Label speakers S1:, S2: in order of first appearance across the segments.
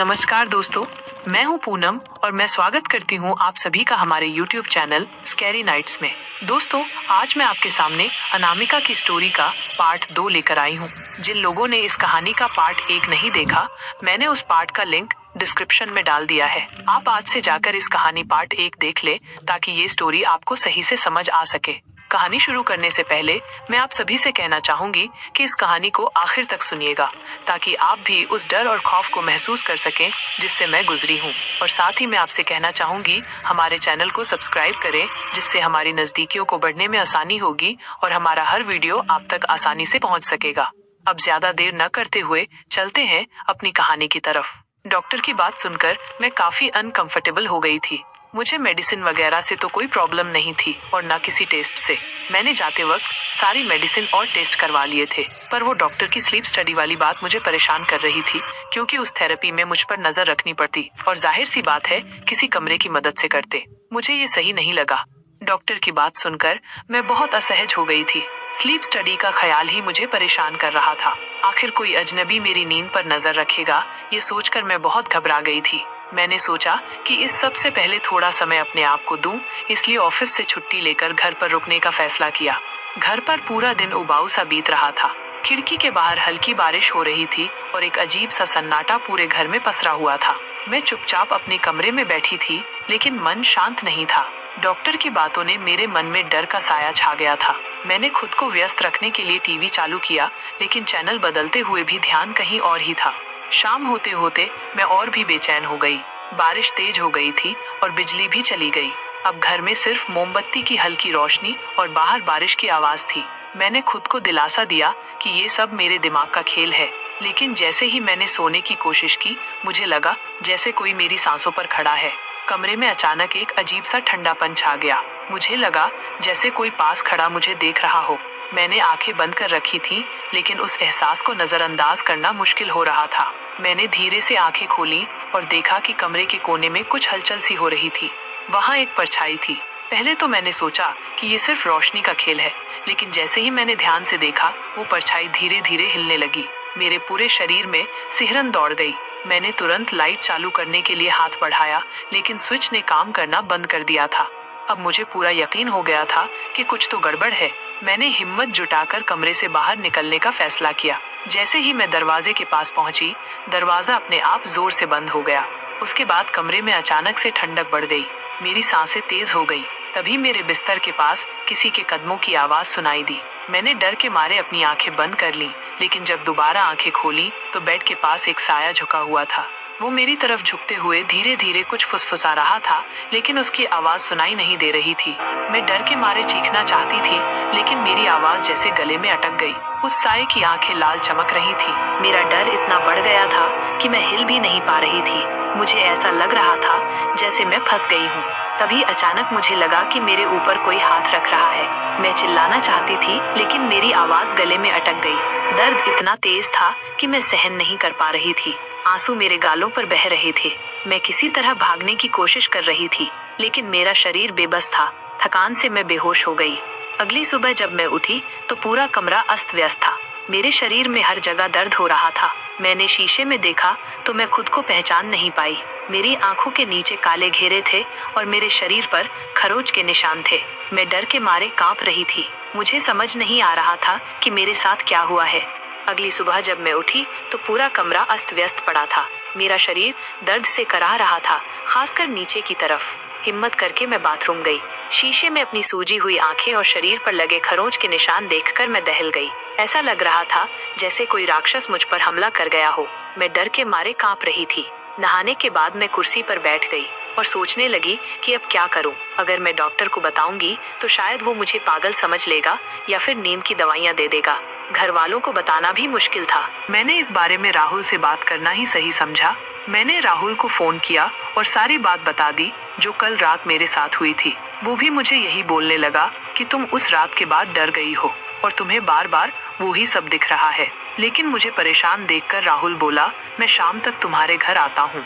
S1: नमस्कार दोस्तों, मैं हूं पूनम और मैं स्वागत करती हूं आप सभी का हमारे YouTube चैनल स्कैरी नाइट्स में। दोस्तों, आज मैं आपके सामने अनामिका की स्टोरी का पार्ट 2 लेकर आई हूं। जिन लोगों ने इस कहानी का पार्ट 1 नहीं देखा, मैंने उस पार्ट का लिंक डिस्क्रिप्शन में डाल दिया है। आप आज से जाकर इस कहानी पार्ट 1 देख ले ताकि ये स्टोरी आपको सही से समझ आ सके। कहानी शुरू करने से पहले मैं आप सभी से कहना चाहूंगी कि इस कहानी को आखिर तक सुनिएगा ताकि आप भी उस डर और खौफ को महसूस कर सकें जिससे मैं गुजरी हूँ। और साथ ही मैं आपसे कहना चाहूंगी हमारे चैनल को सब्सक्राइब करें जिससे हमारी नजदीकियों को बढ़ने में आसानी होगी और हमारा हर वीडियो आप तक आसानी से पहुंच सकेगा। अब ज्यादा देर न करते हुए चलते हैं अपनी कहानी की तरफ। डॉक्टर की बात सुनकर मैं काफी अनकंफर्टेबल हो गई थी। मुझे मेडिसिन वगैरह से तो कोई प्रॉब्लम नहीं थी और न किसी टेस्ट से। मैंने जाते वक्त सारी मेडिसिन और टेस्ट करवा लिए थे, पर वो डॉक्टर की स्लीप स्टडी वाली बात मुझे परेशान कर रही थी क्योंकि उस थेरेपी में मुझ पर नजर रखनी पड़ती और जाहिर सी बात है किसी कमरे की मदद से करते। मुझे ये सही नहीं लगा। डॉक्टर की बात सुनकर मैं बहुत असहज हो गई थी। स्लीप स्टडी का ख्याल ही मुझे परेशान कर रहा था। आखिर कोई अजनबी मेरी नींद पर नजर रखेगा, ये सोचकर मैं बहुत घबरा गई थी। मैंने सोचा कि इस सब से पहले थोड़ा समय अपने आप को दूं, इसलिए ऑफिस से छुट्टी लेकर घर पर रुकने का फैसला किया। घर पर पूरा दिन उबाऊ सा बीत रहा था। खिड़की के बाहर हल्की बारिश हो रही थी और एक अजीब सा सन्नाटा पूरे घर में पसरा हुआ था। मैं चुपचाप अपने कमरे में बैठी थी, लेकिन मन शांत नहीं था। डॉक्टर की बातों ने मेरे मन में डर का साया छा गया था। मैंने खुद को व्यस्त रखने के लिए टीवी चालू किया, लेकिन चैनल बदलते हुए भी ध्यान कहीं और ही था। शाम होते होते मैं और भी बेचैन हो गई। बारिश तेज हो गई थी और बिजली भी चली गई। अब घर में सिर्फ मोमबत्ती की हल्की रोशनी और बाहर बारिश की आवाज थी। मैंने खुद को दिलासा दिया कि ये सब मेरे दिमाग का खेल है, लेकिन जैसे ही मैंने सोने की कोशिश की, मुझे लगा जैसे कोई मेरी सांसों पर खड़ा है। कमरे में अचानक एक अजीब सा ठंडापन छा गया। मुझे लगा जैसे कोई पास खड़ा मुझे देख रहा हो। मैंने आंखें बंद कर रखी थी, लेकिन उस एहसास को नजरअंदाज करना मुश्किल हो रहा था। मैंने धीरे से आंखें खोली और देखा कि कमरे के कोने में कुछ हलचल सी हो रही थी। वहां एक परछाई थी। पहले तो मैंने सोचा कि ये सिर्फ रोशनी का खेल है, लेकिन जैसे ही मैंने ध्यान से देखा, वो परछाई धीरे धीरे हिलने लगी। मेरे पूरे शरीर में सिहरन दौड़ गई। मैंने तुरंत लाइट चालू करने के लिए हाथ बढ़ाया, लेकिन स्विच ने काम करना बंद कर दिया था। अब मुझे पूरा यकीन हो गया था कि कुछ तो गड़बड़ है। मैंने हिम्मत जुटाकर कमरे से बाहर निकलने का फैसला किया। जैसे ही मैं दरवाजे के पास पहुंची, दरवाजा अपने आप जोर से बंद हो गया। उसके बाद कमरे में अचानक से ठंडक बढ़ गई। मेरी सांसें तेज हो गई। तभी मेरे बिस्तर के पास किसी के कदमों की आवाज सुनाई दी। मैंने डर के मारे अपनी आंखें बंद कर ली, लेकिन जब दोबारा आंखें खोली तो बेड के पास एक साया झुका हुआ था। वो मेरी तरफ झुकते हुए धीरे धीरे कुछ फुसफुसा रहा था, लेकिन उसकी आवाज सुनाई नहीं दे रही थी। मैं डर के मारे चीखना चाहती थी, लेकिन मेरी आवाज जैसे गले में अटक गई। उस साये की आंखें लाल चमक रही थी। मेरा डर इतना बढ़ गया था कि मैं हिल भी नहीं पा रही थी। मुझे ऐसा लग रहा था जैसे मैं फंस गई हूँ। तभी अचानक मुझे लगा कि मेरे ऊपर कोई हाथ रख रहा है। मैं चिल्लाना चाहती थी, लेकिन मेरी आवाज गले में अटक गई। दर्द इतना तेज था कि मैं सहन नहीं कर पा रही थी। आंसू मेरे गालों पर बह रहे थे। मैं किसी तरह भागने की कोशिश कर रही थी, लेकिन मेरा शरीर बेबस था। थकान से मैं बेहोश हो गई। अगली सुबह जब मैं उठी तो पूरा कमरा अस्त व्यस्त था। मेरे शरीर में हर जगह दर्द हो रहा था। मैंने शीशे में देखा तो मैं खुद को पहचान नहीं पाई। मेरी आंखों के नीचे काले घेरे थे और मेरे शरीर पर खरोच के निशान थे। मैं डर के मारे कांप रही थी। मुझे समझ नहीं आ रहा था कि मेरे साथ क्या हुआ है। अगली सुबह जब मैं उठी तो पूरा कमरा अस्त व्यस्त पड़ा था। मेरा शरीर दर्द से कराह रहा था, खासकर नीचे की तरफ। हिम्मत करके मैं बाथरूम गई। शीशे में अपनी सूजी हुई आंखें और शरीर पर लगे खरोंच के निशान देखकर मैं दहल गई। ऐसा लग रहा था जैसे कोई राक्षस मुझ पर हमला कर गया हो। मैं डर के मारे कांप रही थी। नहाने के बाद मैं कुर्सी पर बैठ गई और सोचने लगी कि अब क्या करूं। अगर मैं डॉक्टर को बताऊंगी तो शायद वो मुझे पागल समझ लेगा या फिर नींद की दवाइयां दे देगा। घर वालों को बताना भी मुश्किल था। मैंने इस बारे में राहुल से बात करना ही सही समझा। मैंने राहुल को फोन किया और सारी बात बता दी जो कल रात मेरे साथ हुई थी। वो भी मुझे यही बोलने लगा कि तुम उस रात के बाद डर गई हो और तुम्हें बार बार वो ही सब दिख रहा है। लेकिन मुझे परेशान देखकर राहुल बोला, मैं शाम तक तुम्हारे घर आता हूँ।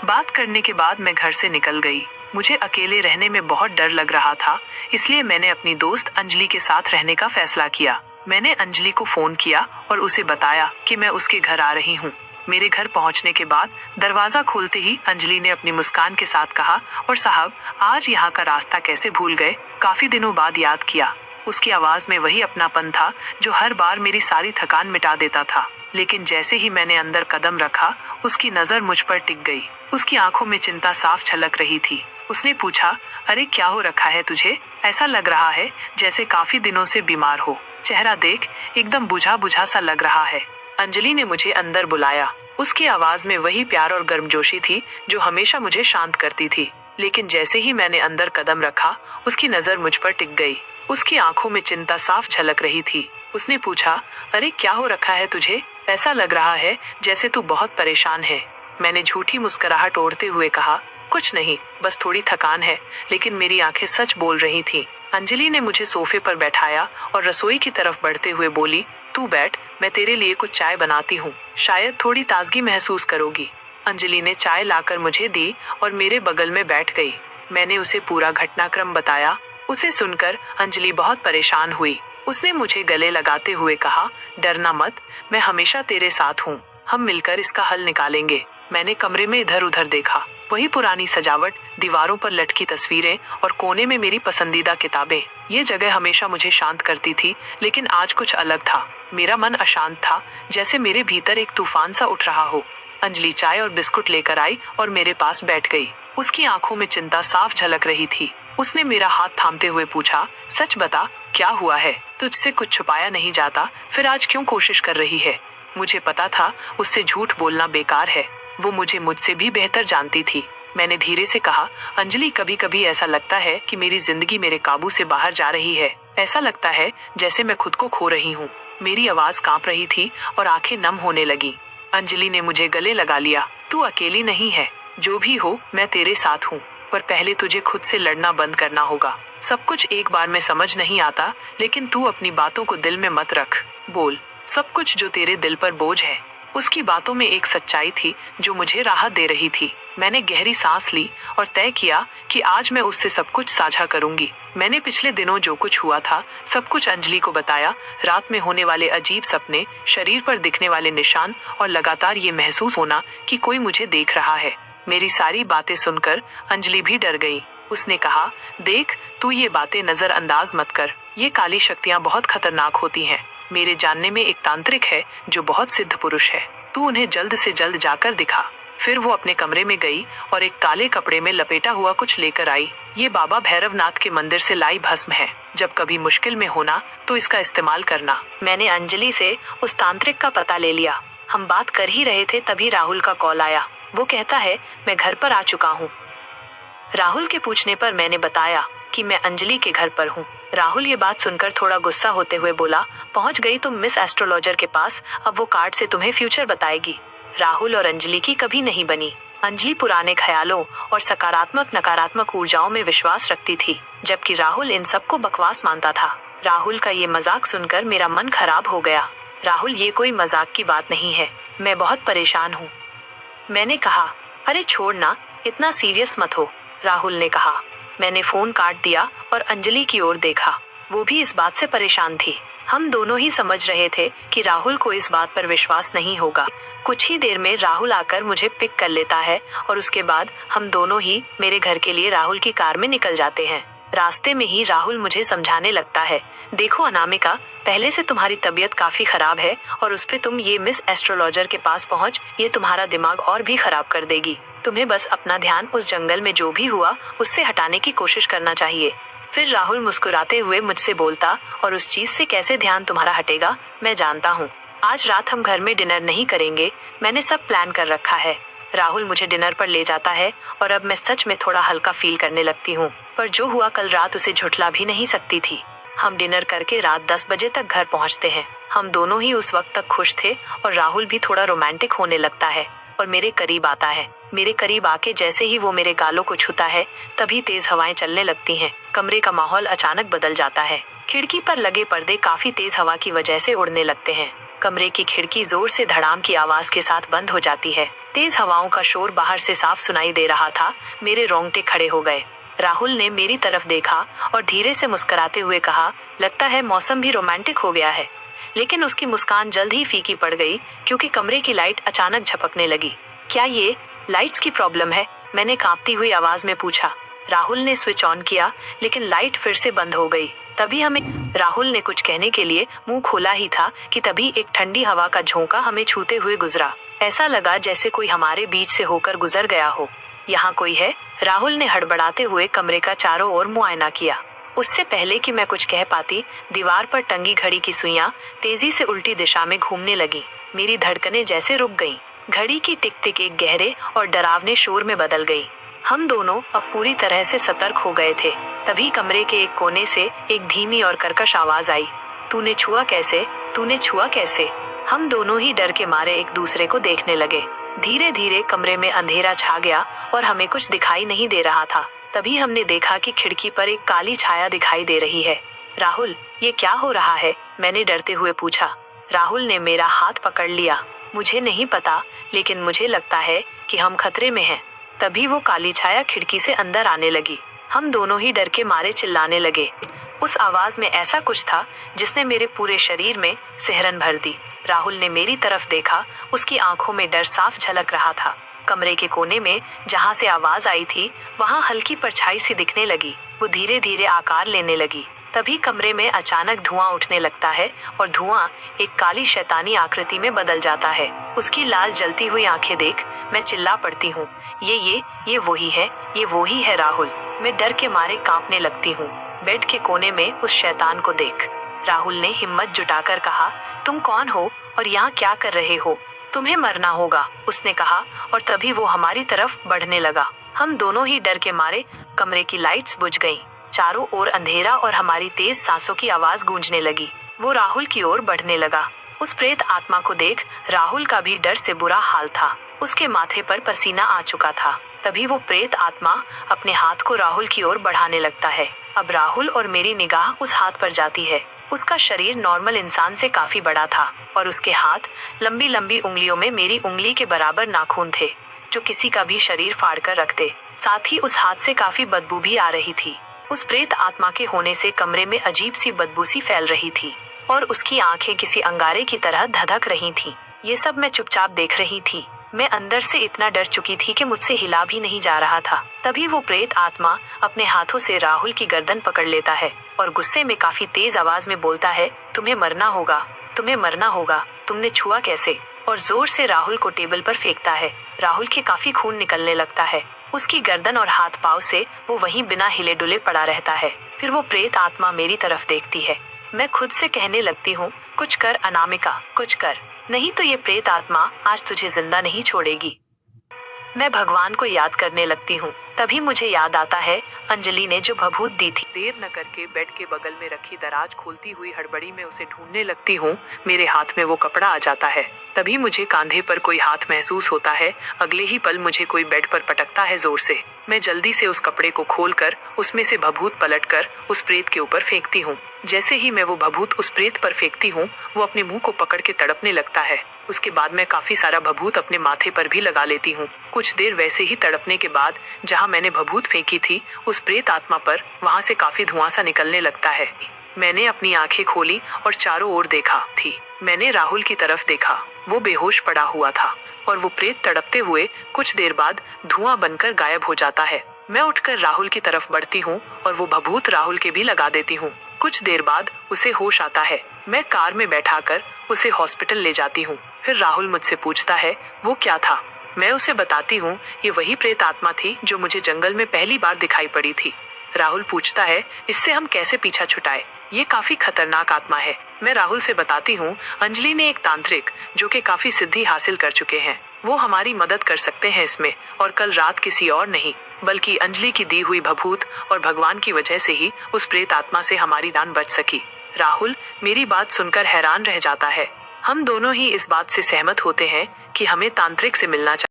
S1: बात करने के बाद मैं घर से निकल गई। मुझे अकेले रहने में बहुत डर लग रहा था, इसलिए मैंने अपनी दोस्त अंजलि के साथ रहने का फैसला किया। मैंने अंजलि को फोन किया और उसे बताया कि मैं उसके घर आ रही हूँ। मेरे घर पहुंचने के बाद दरवाजा खोलते ही अंजलि ने अपनी मुस्कान के साथ कहा, और साहब, आज यहाँ का रास्ता कैसे भूल गए? काफी दिनों बाद याद किया। उसकी आवाज में वही अपनापन था जो हर बार मेरी सारी थकान मिटा देता था। लेकिन जैसे ही मैंने अंदर कदम रखा, उसकी नजर मुझ पर टिक गई। उसकी आंखों में चिंता साफ झलक रही थी। उसने पूछा, अरे क्या हो रखा है तुझे? ऐसा लग रहा है जैसे काफी दिनों से बीमार हो। चेहरा देख, एकदम बुझा बुझा सा लग रहा है। अंजलि ने मुझे अंदर बुलाया। उसकी आवाज में वही प्यार और गर्मजोशी थी जो हमेशा मुझे शांत करती थी। लेकिन जैसे ही मैंने अंदर कदम रखा, उसकी नजर मुझ पर टिक गई। उसकी आंखों में चिंता साफ झलक रही थी। उसने पूछा, अरे क्या हो रखा है तुझे? ऐसा लग रहा है जैसे तू बहुत परेशान है। मैंने झूठी मुस्कुराहट ओढ़ते हुए कहा, कुछ नहीं, बस थोड़ी थकान है। लेकिन मेरी आंखें सच बोल रही थी। अंजलि ने मुझे सोफे पर बैठाया और रसोई की तरफ बढ़ते हुए बोली, तू बैठ, मैं तेरे लिए कुछ चाय बनाती हूँ, शायद थोड़ी ताजगी महसूस करोगी। अंजलि ने चाय लाकर मुझे दी और मेरे बगल में बैठ गई। मैंने उसे पूरा घटनाक्रम बताया। उसे सुनकर अंजलि बहुत परेशान हुई। उसने मुझे गले लगाते हुए कहा, डरना मत, मैं हमेशा तेरे साथ हूँ। हम मिलकर इसका हल निकालेंगे। मैंने कमरे में इधर उधर देखा। वही पुरानी सजावट, दीवारों पर लटकी तस्वीरें और कोने में मेरी पसंदीदा किताबें। ये जगह हमेशा मुझे शांत करती थी, लेकिन आज कुछ अलग था। मेरा मन अशांत था, जैसे मेरे भीतर एक तूफान सा उठ रहा हो। अंजलि चाय और बिस्कुट लेकर आई और मेरे पास बैठ गई। उसकी आंखों में चिंता साफ झलक रही थी। उसने मेरा हाथ थामते हुए पूछा, सच बता, क्या हुआ है? तुझसे कुछ छुपाया नहीं जाता, फिर आज क्यों कोशिश कर रही है? मुझे पता था उससे झूठ बोलना बेकार है। वो मुझे मुझसे भी बेहतर जानती थी। मैंने धीरे से कहा, अंजलि, कभी कभी ऐसा लगता है कि मेरी जिंदगी मेरे काबू से बाहर जा रही है। ऐसा लगता है जैसे मैं खुद को खो रही हूँ। मेरी आवाज कांप रही थी और आंखें नम होने लगी। अंजलि ने मुझे गले लगा लिया। तू अकेली नहीं है, जो भी हो मैं तेरे साथ हूँ, पर पहले तुझे खुद से लड़ना बंद करना होगा। सब कुछ एक बार में समझ नहीं आता, लेकिन तू अपनी बातों को दिल में मत रख। बोल सब कुछ जो तेरे दिल पर बोझ है। उसकी बातों में एक सच्चाई थी जो मुझे राहत दे रही थी। मैंने गहरी सांस ली और तय किया कि आज मैं उससे सब कुछ साझा करूंगी। मैंने पिछले दिनों जो कुछ हुआ था सब कुछ अंजलि को बताया। रात में होने वाले अजीब सपने, शरीर पर दिखने वाले निशान और लगातार ये महसूस होना कि कोई मुझे देख रहा है। मेरी सारी बातें सुनकर अंजलि भी डर गई। उसने कहा, देख, तू ये बातें नजरअंदाज मत कर। ये काली शक्तियाँ बहुत खतरनाक होती हैं। मेरे जानने में एक तांत्रिक है जो बहुत सिद्ध पुरुष है। तू उन्हें जल्द से जल्द जाकर दिखा। फिर वो अपने कमरे में गई और एक काले कपड़े में लपेटा हुआ कुछ लेकर आई। ये बाबा भैरवनाथ के मंदिर से लाई भस्म है। जब कभी मुश्किल में होना तो इसका इस्तेमाल करना। मैंने अंजलि से उस तांत्रिक का पता ले लिया। हम बात कर ही रहे थे तभी राहुल का कॉल आया। वो कहता है, मैं घर पर आ चुका हूँ। राहुल के पूछने पर मैंने बताया कि मैं अंजलि के घर पर हूँ। राहुल ये बात सुनकर थोड़ा गुस्सा होते हुए बोला, पहुँच गई तुम मिस एस्ट्रोलॉजर के पास, अब वो कार्ड से तुम्हें फ्यूचर बताएगी। राहुल और अंजलि की कभी नहीं बनी। अंजलि पुराने ख्यालों और सकारात्मक नकारात्मक ऊर्जाओं में विश्वास रखती थी, जबकि राहुल इन सबको बकवास मानता था। राहुल का ये मजाक सुनकर मेरा मन खराब हो गया। राहुल, ये कोई मजाक की बात नहीं है, मैं बहुत परेशान हूँ। मैंने कहा, अरे छोड़ ना, इतना सीरियस मत हो। राहुल ने कहा। मैंने फोन काट दिया और अंजलि की ओर देखा। वो भी इस बात से परेशान थी। हम दोनों ही समझ रहे थे कि राहुल को इस बात पर विश्वास नहीं होगा। कुछ ही देर में राहुल आकर मुझे पिक कर लेता है और उसके बाद हम दोनों ही मेरे घर के लिए राहुल की कार में निकल जाते हैं। रास्ते में ही राहुल मुझे समझाने लगता है, देखो अनामिका, पहले से तुम्हारी तबीयत काफी खराब है और उस पे तुम ये मिस एस्ट्रोलॉजर के पास पहुंच, ये तुम्हारा दिमाग और भी खराब कर देगी। तुम्हें बस अपना ध्यान उस जंगल में जो भी हुआ उससे हटाने की कोशिश करना चाहिए। फिर राहुल मुस्कुराते हुए मुझसे बोलता, और उस चीज से कैसे ध्यान तुम्हारा हटेगा, मैं जानता हूँ। आज रात हम घर में डिनर नहीं करेंगे, मैंने सब प्लान कर रखा है। राहुल मुझे डिनर पर ले जाता है और अब मैं सच में थोड़ा हल्का फील करने लगती हूँ, पर जो हुआ कल रात उसे झुठला भी नहीं सकती थी। हम डिनर करके रात 10 बजे तक घर पहुँचते हैं। हम दोनों ही उस वक्त तक खुश थे और राहुल भी थोड़ा रोमांटिक होने लगता है और मेरे करीब आता है। मेरे करीब आके जैसे ही वो मेरे गालों को छूता है तभी तेज हवाएं चलने लगती हैं। कमरे का माहौल अचानक बदल जाता है। खिड़की पर लगे पर्दे काफी तेज हवा की वजह से उड़ने लगते हैं। कमरे की खिड़की जोर से धड़ाम की आवाज के साथ बंद हो जाती है। तेज हवाओं का शोर बाहर से साफ सुनाई दे रहा था। मेरे रोंगटे खड़े हो गए। राहुल ने मेरी तरफ देखा और धीरे से मुस्कुराते हुए कहा, लगता है मौसम भी रोमांटिक हो गया है। लेकिन उसकी मुस्कान जल्द ही फीकी पड़ गई क्योंकि कमरे की लाइट अचानक झपकने लगी। क्या ये लाइट्स की प्रॉब्लम है? मैंने कांपती हुई आवाज में पूछा। राहुल ने स्विच ऑन किया लेकिन लाइट फिर से बंद हो गई। तभी हमें राहुल ने कुछ कहने के लिए मुंह खोला ही था कि तभी एक ठंडी हवा का झोंका हमें छूते हुए गुजरा। ऐसा लगा जैसे कोई हमारे बीच से होकर गुजर गया हो। यहाँ कोई है? राहुल ने हड़बड़ाते हुए कमरे का चारों ओर मुआयना किया। उससे पहले कि मैं कुछ कह पाती, दीवार पर टंगी घड़ी की सुइयां तेजी से उल्टी दिशा में घूमने लगी। मेरी धड़कनें जैसे रुक गईं। घड़ी की टिक टिक एक गहरे और डरावने शोर में बदल गई। हम दोनों अब पूरी तरह से सतर्क हो गए थे। तभी कमरे के एक कोने से एक धीमी और कर्कश आवाज आई। तूने छुआ कैसे? तूने छुआ कैसे? हम दोनों ही डर के मारे एक दूसरे को देखने लगे। धीरे धीरे कमरे में अंधेरा छा गया और हमें कुछ दिखाई नहीं दे रहा था। तभी हमने देखा कि खिड़की पर एक काली छाया दिखाई दे रही है। राहुल, ये क्या हो रहा है? मैंने डरते हुए पूछा। राहुल ने मेरा हाथ पकड़ लिया। मुझे नहीं पता, लेकिन मुझे लगता है कि हम खतरे में हैं। तभी वो काली छाया खिड़की से अंदर आने लगी। हम दोनों ही डर के मारे चिल्लाने लगे। उस आवाज में ऐसा कुछ था जिसने मेरे पूरे शरीर में सिहरन भर दी। राहुल ने मेरी तरफ देखा। उसकी आंखों में डर साफ झलक रहा था। कमरे के कोने में जहां से आवाज आई थी वहां हल्की परछाई सी दिखने लगी। वो धीरे धीरे आकार लेने लगी। तभी कमरे में अचानक धुआं उठने लगता है और धुआं एक काली शैतानी आकृति में बदल जाता है। उसकी लाल जलती हुई आंखें देख मैं चिल्ला पड़ती हूँ, ये वही है, ये वही है राहुल। मैं डर के मारे कांपने लगती हूँ। बेड के कोने में उस शैतान को देख। राहुल ने हिम्मत जुटाकर कहा, तुम कौन हो और यहाँ क्या कर रहे हो? तुम्हें मरना होगा, उसने कहा और तभी वो हमारी तरफ बढ़ने लगा। हम दोनों ही डर के मारे कमरे की लाइट्स बुझ गईं। चारों ओर अंधेरा और हमारी तेज सांसों की आवाज गूंजने लगी। वो राहुल की ओर बढ़ने लगा। उस प्रेत आत्मा को देख राहुल का भी डर से बुरा हाल था। उसके माथे पर पसीना आ चुका था। तभी वो प्रेत आत्मा अपने हाथ को राहुल की ओर बढ़ाने लगता है। अब राहुल और मेरी निगाह उस हाथ पर जाती है। उसका शरीर नॉर्मल इंसान से काफी बड़ा था और उसके हाथ लंबी लंबी उंगलियों में मेरी उंगली के बराबर नाखून थे, जो किसी का भी शरीर फाड़ कर रखते। साथ ही उस हाथ से काफी बदबू भी आ रही थी। उस प्रेत आत्मा के होने से कमरे में अजीब सी बदबू सी फैल रही थी और उसकी आंखें किसी अंगारे की तरह धधक रही थीं। ये सब मैं चुपचाप देख रही थी। मैं अंदर से इतना डर चुकी थी कि मुझसे हिला भी नहीं जा रहा था। तभी वो प्रेत आत्मा अपने हाथों से राहुल की गर्दन पकड़ लेता है और गुस्से में काफी तेज आवाज में बोलता है, तुम्हें मरना होगा, तुम्हें मरना होगा, तुमने छुआ कैसे? और जोर से राहुल को टेबल पर फेंकता है। राहुल के काफी खून निकलने लगता है। उसकी गर्दन और हाथ पांव से वो वहीं बिना हिले डुले पड़ा रहता है। फिर वो प्रेत आत्मा मेरी तरफ देखती है। मैं खुद से कहने लगती हूँ, कुछ कर अनामिका, कुछ कर, नहीं तो ये प्रेत आत्मा आज तुझे जिंदा नहीं छोड़ेगी। मैं भगवान को याद करने लगती हूँ। तभी मुझे याद आता है अंजलि ने जो भभूत दी थी। देर न करके बेड के बगल में रखी दराज खोलती हुई हड़बड़ी में उसे ढूंढने लगती हूँ। मेरे हाथ में वो कपड़ा आ जाता है। तभी मुझे कांधे पर कोई हाथ महसूस होता है। अगले ही पल मुझे कोई बेड पर पटकता है जोर से। मैं जल्दी से उस कपड़े को खोलकर उसमें से भभूत पलटकर उस प्रेत के ऊपर फेंकती हूँ। जैसे ही मैं वो भभूत उस प्रेत पर फेंकती हूँ, वो अपने मुंह को पकड़ के तड़पने लगता है। उसके बाद मैं काफी सारा भभूत अपने माथे पर भी लगा लेती हूँ। कुछ देर वैसे ही तड़पने के बाद जहाँ मैंने भभूत फेंकी थी उस प्रेत आत्मा पर, वहाँ से काफी धुआं सा निकलने लगता है। मैंने अपनी आंखें खोली और चारों ओर देखा थी। मैंने राहुल की तरफ देखा। वो बेहोश पड़ा हुआ था और वो प्रेत तड़पते हुए कुछ देर बाद धुआं बनकर गायब हो जाता है। मैं उठकर राहुल की तरफ बढ़ती हूँ और वो भभूत राहुल के भी लगा देती हूँ। कुछ देर बाद उसे होश आता है। मैं कार में बैठाकर उसे हॉस्पिटल ले जाती हूँ। फिर राहुल मुझसे पूछता है, वो क्या था? मैं उसे बताती हूँ, ये वही प्रेत आत्मा थी जो मुझे जंगल में पहली बार दिखाई पड़ी थी। राहुल पूछता है, इससे हम कैसे पीछा छुटाए? ये काफी खतरनाक आत्मा है। मैं राहुल से बताती हूँ, अंजलि ने एक तांत्रिक जो कि काफी सिद्धि हासिल कर चुके हैं, वो हमारी मदद कर सकते हैं इसमें। और कल रात किसी और नहीं बल्कि अंजलि की दी हुई भभूत और भगवान की वजह से ही उस प्रेत आत्मा से हमारी जान बच सकी। राहुल मेरी बात सुनकर हैरान रह जाता है। हम दोनों ही इस बात से सहमत होते हैं कि हमें तांत्रिक से मिलना चाहिए।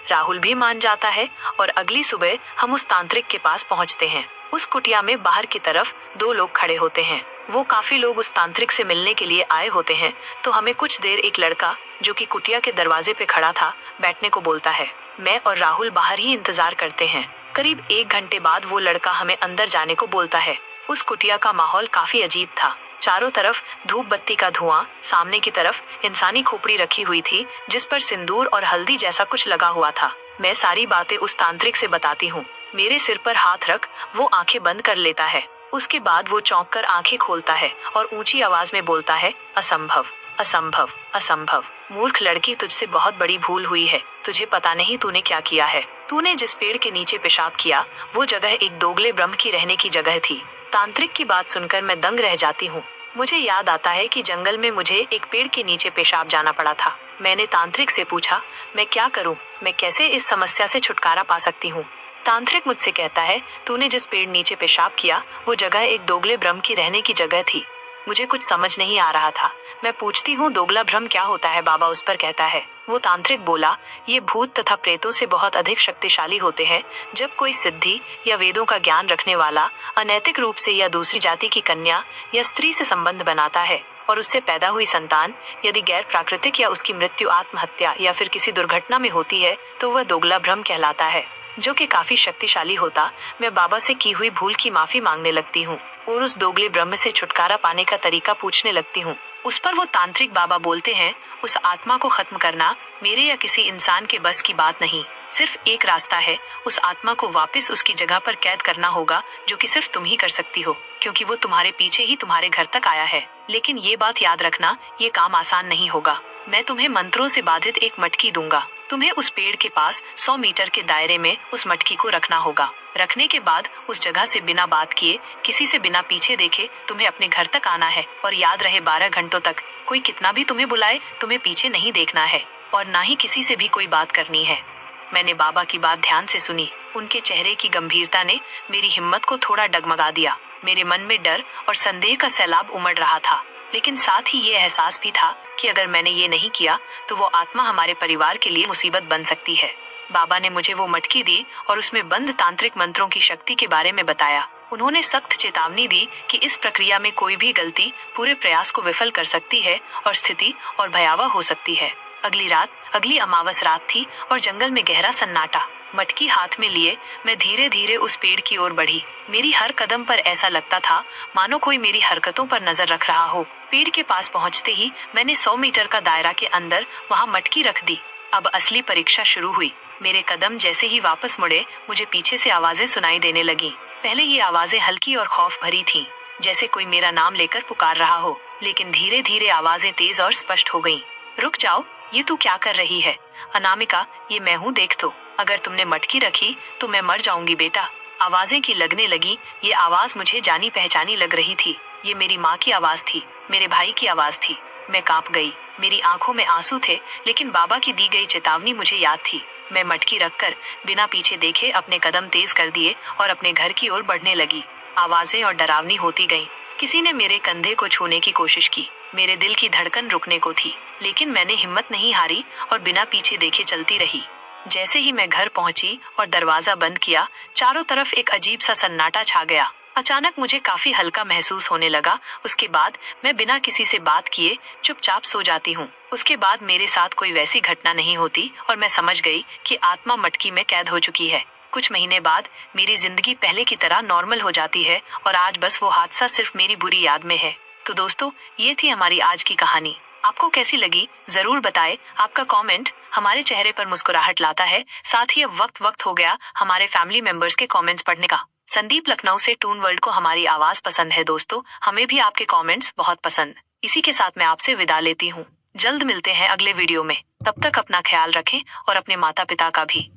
S1: राहुल भी मान जाता है और अगली सुबह हम उस तांत्रिक के पास पहुंचते हैं। उस कुटिया में बाहर की तरफ 2 लोग खड़े होते हैं। वो काफी लोग उस तांत्रिक से मिलने के लिए आए होते हैं, तो हमें कुछ देर एक लड़का जो कि कुटिया के दरवाजे पे खड़ा था बैठने को बोलता है। मैं और राहुल बाहर ही इंतजार करते हैं। करीब 1 घंटे बाद वो लड़का हमें अंदर जाने को बोलता है। उस कुटिया का माहौल काफी अजीब था। चारों तरफ धूप बत्ती का धुआं, सामने की तरफ इंसानी खोपड़ी रखी हुई थी जिस पर सिंदूर और हल्दी जैसा कुछ लगा हुआ था। मैं सारी बातें उस तांत्रिक से बताती हूँ। मेरे सिर पर हाथ रख वो आंखें बंद कर लेता है। उसके बाद वो चौंक कर आंखें खोलता है और ऊंची आवाज में बोलता है, असंभव, असंभव, असंभव। मूर्ख लड़की, तुझसे बहुत बड़ी भूल हुई है। तुझे पता नहीं तूने क्या किया है। तूने जिस पेड़ के नीचे पेशाब किया वो जगह एक दोगले ब्रह्म की रहने की जगह थी। तांत्रिक की बात सुनकर मैं दंग रह जाती हूँ। मुझे याद आता है कि जंगल में मुझे एक पेड़ के नीचे पेशाब जाना पड़ा था। मैंने तांत्रिक से पूछा, मैं क्या करूँ, मैं कैसे इस समस्या से छुटकारा पा सकती हूँ। तांत्रिक मुझसे कहता है, तूने जिस पेड़ नीचे पेशाब किया वो जगह एक दोगले ब्रह्म की रहने की जगह थी। मुझे कुछ समझ नहीं आ रहा था। मैं पूछती हूँ, दोगला भ्रम क्या होता है बाबा? उस पर कहता है। वो तांत्रिक बोला, ये भूत तथा प्रेतों से बहुत अधिक शक्तिशाली होते हैं। जब कोई सिद्धि या वेदों का ज्ञान रखने वाला अनैतिक रूप से या दूसरी जाति की कन्या या स्त्री से संबंध बनाता है और उससे पैदा हुई संतान यदि गैर प्राकृतिक या उसकी मृत्यु आत्महत्या या फिर किसी दुर्घटना में होती है तो वह दोगला भ्रम कहलाता है, जो कि काफी शक्तिशाली होता। मैं बाबा से की हुई भूल की माफी मांगने लगती हूँ और उस दोगले ब्रह्म से छुटकारा पाने का तरीका पूछने लगती हूँ। उस पर वो तांत्रिक बाबा बोलते हैं, उस आत्मा को खत्म करना मेरे या किसी इंसान के बस की बात नहीं। सिर्फ एक रास्ता है, उस आत्मा को वापस उसकी जगह पर कैद करना होगा, जो कि सिर्फ तुम ही कर सकती हो, क्योंकि वो तुम्हारे पीछे ही तुम्हारे घर तक आया है। लेकिन ये बात याद रखना, ये काम आसान नहीं होगा। मैं तुम्हें मंत्रों से बाधित एक मटकी दूंगा। तुम्हें उस पेड़ के पास 100 मीटर के दायरे में उस मटकी को रखना होगा। रखने के बाद उस जगह से बिना बात किए, किसी से बिना पीछे देखे तुम्हें अपने घर तक आना है। और याद रहे, 12 घंटों तक कोई कितना भी तुम्हें बुलाए तुम्हें पीछे नहीं देखना है और ना ही किसी से भी कोई बात करनी है। मैंने बाबा की बात ध्यान से सुनी। उनके चेहरे की गंभीरता ने मेरी हिम्मत को थोड़ा डगमगा दिया। मेरे मन में डर और संदेह का सैलाब उमड़ रहा था, लेकिन साथ ही ये एहसास भी था कि अगर मैंने ये नहीं किया तो वो आत्मा हमारे परिवार के लिए मुसीबत बन सकती है। बाबा ने मुझे वो मटकी दी और उसमें बंद तांत्रिक मंत्रों की शक्ति के बारे में बताया। उन्होंने सख्त चेतावनी दी कि इस प्रक्रिया में कोई भी गलती पूरे प्रयास को विफल कर सकती है और स्थिति और भयावह हो सकती है। अगली रात, अगली अमावस रात थी और जंगल में गहरा सन्नाटा। मटकी हाथ में लिए मैं धीरे धीरे उस पेड़ की ओर बढ़ी। मेरी हर कदम पर ऐसा लगता था मानो कोई मेरी हरकतों पर नजर रख रहा हो। पेड़ के पास पहुंचते ही मैंने 100 मीटर का दायरा के अंदर वहां मटकी रख दी। अब असली परीक्षा शुरू हुई। मेरे कदम जैसे ही वापस मुड़े, मुझे पीछे से आवाजें सुनाई देने लगी। पहले ये आवाजें हल्की और खौफ भरी थीं, जैसे कोई मेरा नाम लेकर पुकार रहा हो, लेकिन धीरे धीरे आवाजें तेज और स्पष्ट हो गईं। रुक जाओ, ये तू क्या कर रही है? अनामिका, ये मैं हूँ, देख तो। अगर तुमने मटकी रखी तो मैं मर जाऊंगी बेटा। आवाजें की लगने लगी। ये आवाज मुझे जानी पहचानी लग रही थी। ये मेरी माँ की आवाज थी, मेरे भाई की आवाज थी। मैं कांप गई। मेरी आंखों में आंसू थे, लेकिन बाबा की दी गई चेतावनी मुझे याद थी। मैं मटकी रखकर बिना पीछे देखे अपने कदम तेज कर दिए और अपने घर की ओर बढ़ने लगी। आवाजें और डरावनी होती गईं। किसी ने मेरे कंधे को छूने की कोशिश की। मेरे दिल की धड़कन रुकने को थी, लेकिन मैंने हिम्मत नहीं हारी और बिना पीछे देखे चलती रही। जैसे ही मैं घर पहुंची और दरवाजा बंद किया, चारों तरफ एक अजीब सा सन्नाटा छा गया। अचानक मुझे काफी हल्का महसूस होने लगा। उसके बाद मैं बिना किसी से बात किए चुपचाप सो जाती हूँ। उसके बाद मेरे साथ कोई वैसी घटना नहीं होती और मैं समझ गई कि आत्मा मटकी में कैद हो चुकी है। कुछ महीने बाद मेरी जिंदगी पहले की तरह नॉर्मल हो जाती है और आज बस वो हादसा सिर्फ मेरी बुरी याद में है। तो दोस्तों, ये थी हमारी आज की कहानी। आपको कैसी लगी जरूर बताएं। आपका कमेंट हमारे चेहरे पर मुस्कुराहट लाता है। साथ ही अब वक्त हो गया हमारे फैमिली मेंबर्स के कमेंट्स पढ़ने का। संदीप लखनऊ से टून वर्ल्ड को हमारी आवाज पसंद है दोस्तों, हमें भी आपके कमेंट्स बहुत पसंद। इसी के साथ मैं आपसे विदा लेती हूँ। जल्द मिलते हैं अगले वीडियो में। तब तक अपना ख्याल रखें और अपने माता पिता का भी।